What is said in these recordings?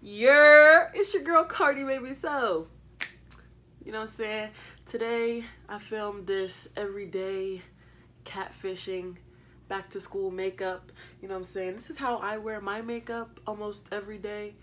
It's your girl Cardi, baby. So, you know what I'm saying? Today, I filmed this everyday catfishing, back to school makeup. You know what I'm saying? This is how I wear my makeup almost every day.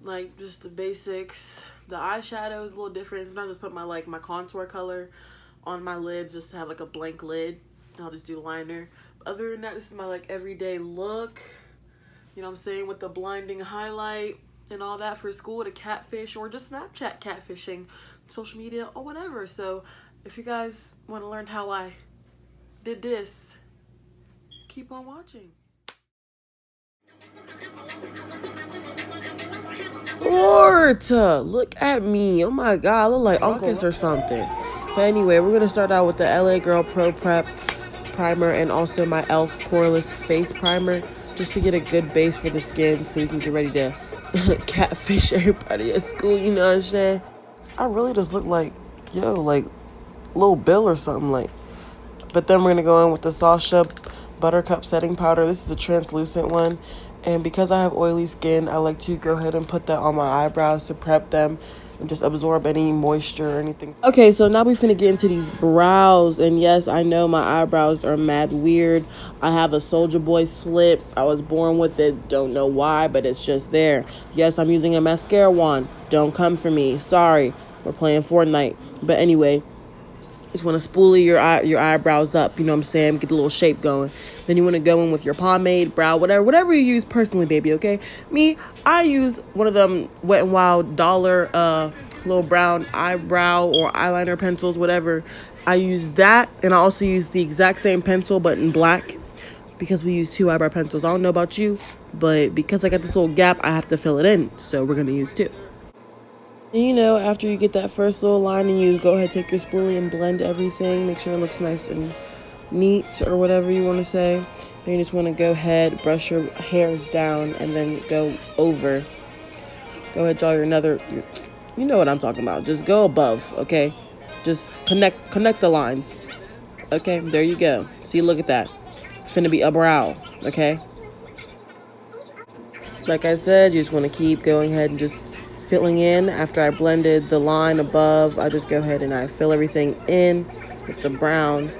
Like, just the basics. The eyeshadow is a little different. Sometimes I just put my contour color on my lids just to have like a blank lid. And I'll just do liner. But other than that, this is my like everyday look. You know what I'm saying? With the blinding highlight and all that for school to catfish or just Snapchat catfishing, social media or whatever. So if you guys want to learn how I did this, keep on watching. Lord, look at me. Oh my God, I look like uncles or something. But anyway, we're going to start out with the LA Girl Pro Prep primer and also my e.l.f. poreless face primer just to get a good base for the skin so we can get ready to catfish everybody at school, you know what I'm saying? I really just look like, like Lil Bill or something like. But then we're going to go in with the Sasha Buttercup setting powder. This is the translucent one. And because I have oily skin, I like to go ahead and put that on my eyebrows to prep them and just absorb any moisture or anything. Okay, so now we finna get into these brows. And yes, I know my eyebrows are mad weird. I have a Soulja Boy slip. I was born with it. Don't know why, but it's just there. Yes, I'm using a mascara wand. Don't come for me. Sorry. We're playing Fortnite. But anyway, just want to spoolie your eyebrows up, you know what I'm saying? Get a little shape going. Then you want to go in with your pomade, brow, whatever you use personally, baby, okay? Me, I use one of them Wet n Wild dollar little brown eyebrow or eyeliner pencils, whatever. I use that, and I also use the exact same pencil but in black because we use 2 eyebrow pencils. I don't know about you, but because I got this little gap, I have to fill it in, so we're going to use 2. And you know, after you get that first little line and you go ahead, take your spoolie and blend everything, make sure it looks nice and neat or whatever you want to say. Then you just want to go ahead, brush your hairs down and then go over. Go ahead, draw you know what I'm talking about. Just go above, okay? Just connect the lines. Okay, there you go. See, look at that. Finna be a brow, okay? Like I said, you just want to keep going ahead and just filling in. After I blended the line above, I just go ahead and I fill everything in with the brown,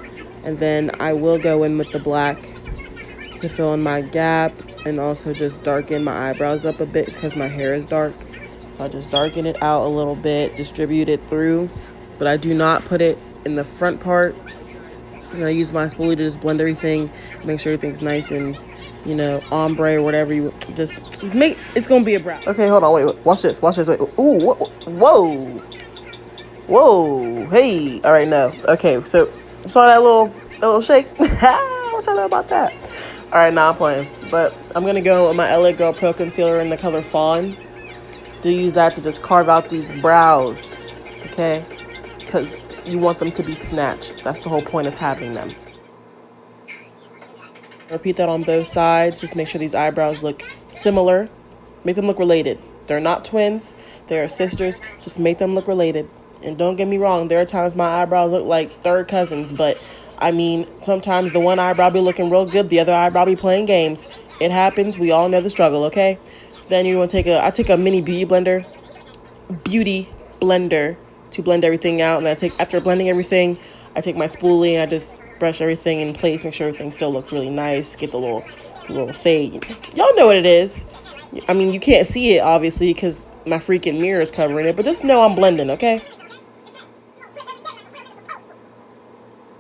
and then I will go in with the black to fill in my gap and also just darken my eyebrows up a bit because my hair is dark. So I just darken it out a little bit, distribute it through, but I do not put it in the front part. And I use my spoolie to just blend everything, make sure everything's nice and, you know, ombre or whatever you just make. It's gonna be a brow. Okay, hold on, wait, watch this, wait. Ooh, whoa, hey. All right, no. Okay, so saw that little shake. What y'all know about that? All right, now I'm playing, but I'm gonna go with my LA Girl Pro Concealer in the color Fawn. Do use that to just carve out these brows, okay? Because you want them to be snatched. That's the whole point of having them. Repeat that on both sides. Just make sure these eyebrows look similar. Make them look related. They're not twins. They are sisters. Just make them look related. And don't get me wrong, there are times my eyebrows look like third cousins, but I mean, sometimes the one eyebrow be looking real good, the other eyebrow be playing games. It happens. We all know the struggle, okay? Then you want to I take a mini beauty blender to blend everything out. And after blending everything, I take my spoolie and I just brush everything in place, make sure everything still looks really nice, get the little fade. Y'all know what it is. I mean, you can't see it, obviously, because my freaking mirror is covering it, but just know I'm blending, okay?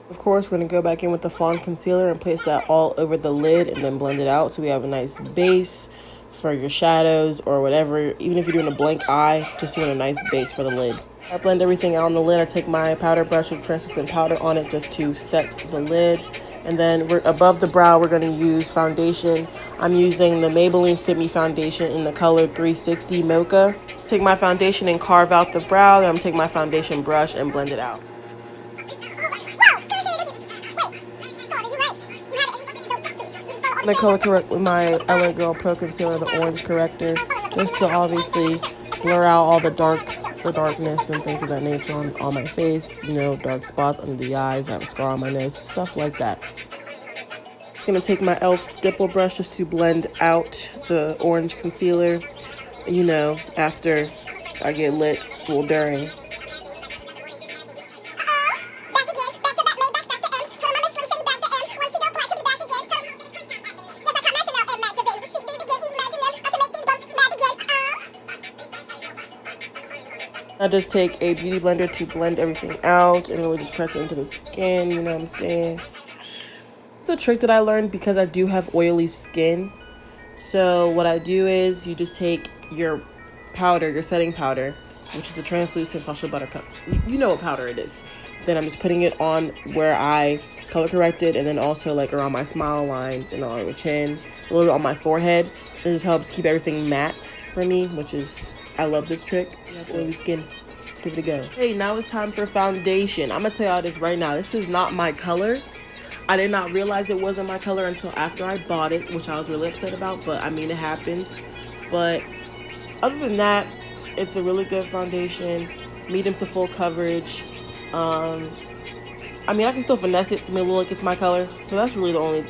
Of course, we're going to go back in with the Fawn Concealer and place that all over the lid and then blend it out so we have a nice base for your shadows or whatever. Even if you're doing a blank eye, just doing a nice base for the lid. I blend everything out on the lid. I take my powder brush with translucent powder on it just to set the lid. And then above the brow, we're going to use foundation. I'm using the Maybelline Fit Me foundation in the color 360 Mocha. Take my foundation and carve out the brow. Then I'm take my foundation brush and blend it out. I'm going to color correct with my LA Girl Pro Concealer, the orange corrector, just to obviously blur out all the darkness and things of that nature on my face, you know, dark spots under the eyes, I have a scar on my nose, stuff like that. I'm going to take my e.l.f. stipple brush just to blend out the orange concealer. you know, after I get lit, well, during. I just take a beauty blender to blend everything out and really just press it into the skin, you know what I'm saying? It's a trick that I learned because I do have oily skin. So what I do is you just take your powder, your setting powder, which is the translucent Social Buttercup. You know what powder it is. Then I'm just putting it on where I color corrected, and then also like around my smile lines and on my chin, a little bit on my forehead. This helps keep everything matte for me, which is, I love this trick. You have oily skin, give it a go. Hey, now it's time for foundation. I'm gonna tell y'all this right now. This is not my color. I did not realize it wasn't my color until after I bought it, which I was really upset about, but I mean, it happens. But other than that, it's a really good foundation, medium to full coverage. I mean, I can still finesse it to make it look like it's my color, so that's really the only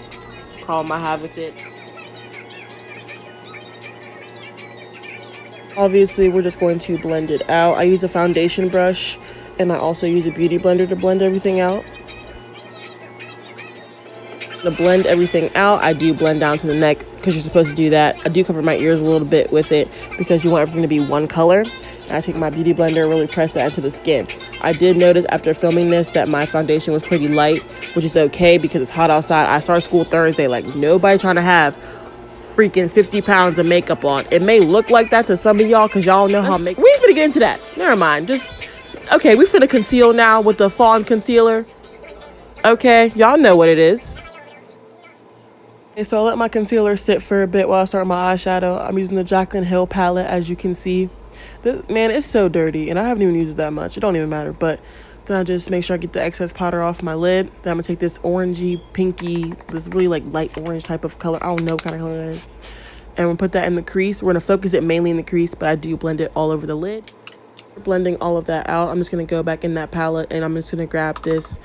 problem I have with it. Obviously, we're just going to blend it out. I use a foundation brush, and I also use a beauty blender to blend everything out. To blend everything out, I do blend down to the neck because you're supposed to do that. I do cover my ears a little bit with it because you want everything to be one color. And I take my beauty blender and really press that into the skin. I did notice after filming this that my foundation was pretty light, which is okay because it's hot outside. I start school Thursday, like nobody trying to have freaking 50 pounds of makeup on. It may look like that to some of y'all because y'all know how make. We ain't finna get into that. Never mind. Just, okay, we finna conceal now with the Fawn concealer. Okay, y'all know what it is. Okay, so I let my concealer sit for a bit while I start my eyeshadow. I'm using the Jaclyn Hill palette, as you can see. This, man, it's so dirty, and I haven't even used it that much. It don't even matter, but then I just make sure I get the excess powder off my lid. Then I'm going to take this orangey, pinky, this really, like, light orange type of color. I don't know what kind of color that is. And we'll put that in the crease. We're going to focus it mainly in the crease, but I do blend it all over the lid. Blending all of that out, I'm just going to go back in that palette, and I'm just going to grab this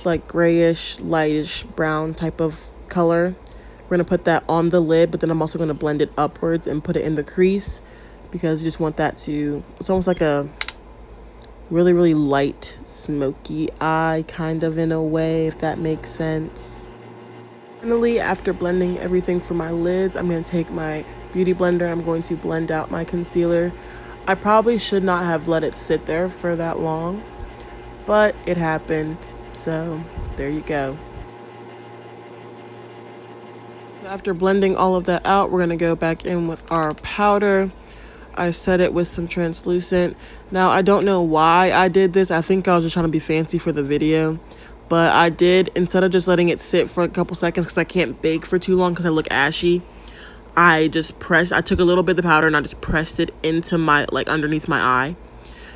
like grayish, lightish brown type of color. We're going to put that on the lid, but then I'm also going to blend it upwards and put it in the crease because you just want that to, it's almost like a really, really light, smoky eye kind of in a way, if that makes sense. Finally, after blending everything for my lids, I'm going to take my beauty blender. I'm going to blend out my concealer. I probably should not have let it sit there for that long, but it happened, so there you go. After blending all of that out, we're going to go back in with our powder. I set it with some translucent. Now, I don't know why I did this. I think I was just trying to be fancy for the video. But I did, instead of just letting it sit for a couple seconds because I can't bake for too long because I look ashy, I took a little bit of the powder and I just pressed it into my, like, underneath my eye.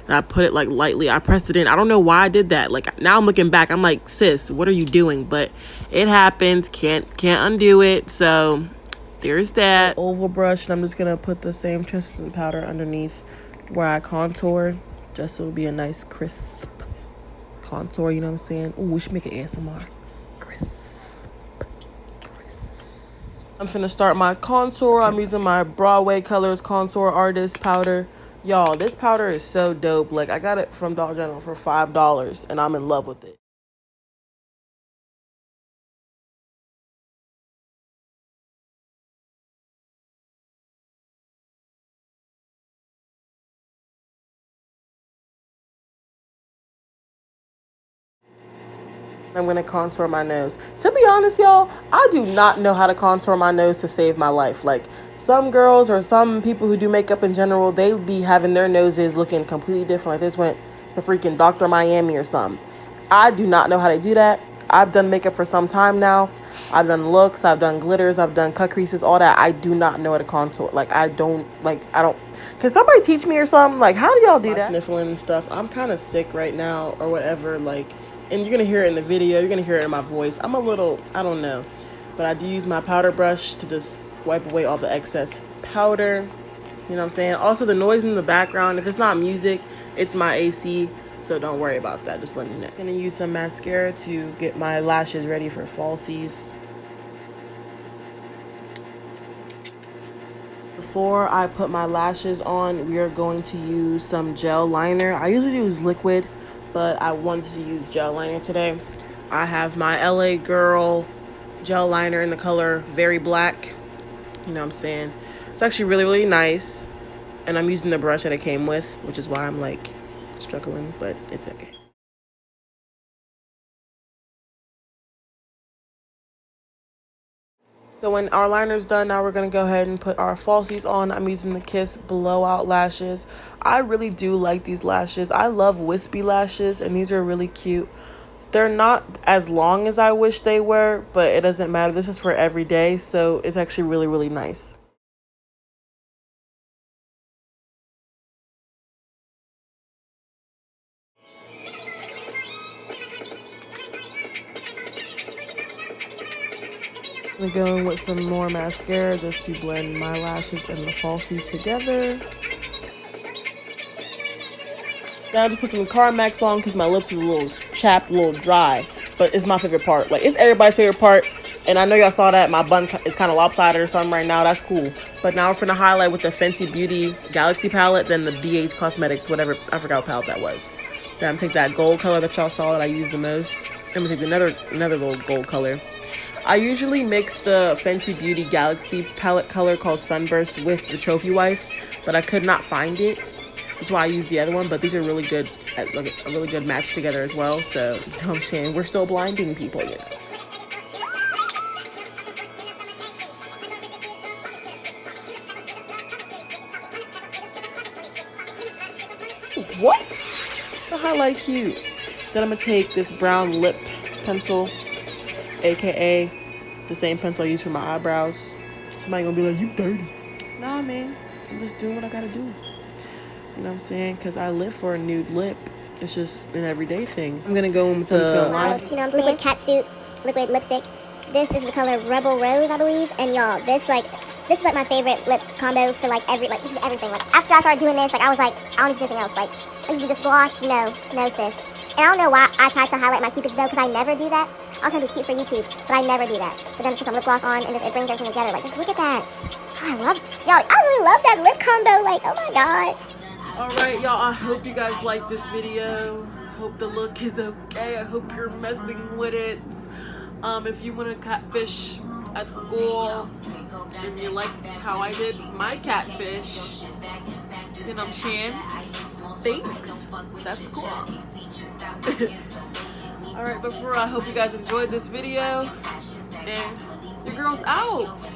And I put it like lightly. I pressed it in. I don't know why I did that. Like now I'm looking back, I'm like, sis, what are you doing? But it happened. Can't undo it. So there's that. Oval brush, and I'm just gonna put the same translucent powder underneath where I contour, just so it'll be a nice crisp contour. You know what I'm saying? Ooh, we should make an ASMR. Crisp. I'm finna start my contour. I'm using my Broadway Colors Contour Artist powder. Y'all, this powder is so dope. Like, I got it from Dollar General for $5, and I'm in love with it. I'm going to contour my nose. To be honest, y'all, I do not know how to contour my nose to save my life. Like, some girls or some people who do makeup in general, they be having their noses looking completely different. Like, this went to freaking Dr. Miami or something. I do not know how to do that. I've done makeup for some time now. I've done looks, I've done glitters, I've done cut creases, all that. I do not know how to contour. I don't. Can somebody teach me or something? Like, how do y'all do that? Sniffling and stuff. I'm kind of sick right now or whatever. Like, and you're going to hear it in the video. You're going to hear it in my voice. I'm a little, I don't know. But I do use my powder brush to just wipe away all the excess powder. You know what I'm saying? Also, the noise in the background, if it's not music, it's my AC. So don't worry about that. Just let me know. I'm just going to use some mascara to get my lashes ready for falsies. before I put my lashes on, we are going to use some gel liner. I usually use liquid, but I wanted to use gel liner today. I have my LA Girl gel liner in the color Very Black. You know what I'm saying? It's actually really, really nice. And I'm using the brush that it came with, which is why I'm like struggling, but it's okay. So when our liner's done, now we're going to go ahead and put our falsies on. I'm using the Kiss Blowout lashes. I really do like these lashes. I love wispy lashes, and these are really cute. They're not as long as I wish they were, but it doesn't matter. This is for every day, so it's actually really, really nice. I'm going with some more mascara just to blend my lashes and the falsies together. Now I just put some Carmex on because my lips is a little chapped, a little dry. But it's my favorite part. Like, it's everybody's favorite part. And I know y'all saw that my bun is kind of lopsided or something right now. That's cool. But now we're finna highlight with the Fenty Beauty Galaxy palette, then the BH Cosmetics, whatever, I forgot what palette that was. Then I'm gonna take that gold color that y'all saw that I use the most. I'm gonna take another little gold color. I usually mix the Fenty Beauty Galaxy palette color called Sunburst with the Trophy Wife, but I could not find it. That's why I used the other one, but these are really good, like a really good match together as well. So, you know what I'm saying? We're still blinding people, you know. What? The highlight cute. Then I'm gonna take this brown lip pencil, aka the same pencil I use for my eyebrows. Somebody gonna be like, you dirty. Nah, man, I'm just doing what I gotta do. You know what I'm saying? Because I live for a nude lip. It's just an everyday thing. I'm gonna go in with the liquid catsuit, liquid lipstick. This is the color Rebel Rose, I believe. And y'all, this is like my favorite lip combo for like this is everything. Like after I started doing this, like I was like, I don't need to do anything else. Like I need to just gloss, no sis. And I don't know why I tried to highlight my Cupid's bow because I never do that. I was trying to be cute for YouTube, but I never do that. But then just put some lip gloss on and it brings everything together. Like just look at that. Oh, I really love that lip combo. Like, oh my god. Alright, y'all, I hope you guys like this video. Hope the look is okay. I hope you're messing with it. If you want to catfish at school and you liked how I did my catfish, you know what I'm saying? Thanks. That's cool. Alright, before I hope you guys enjoyed this video. And your girl's out.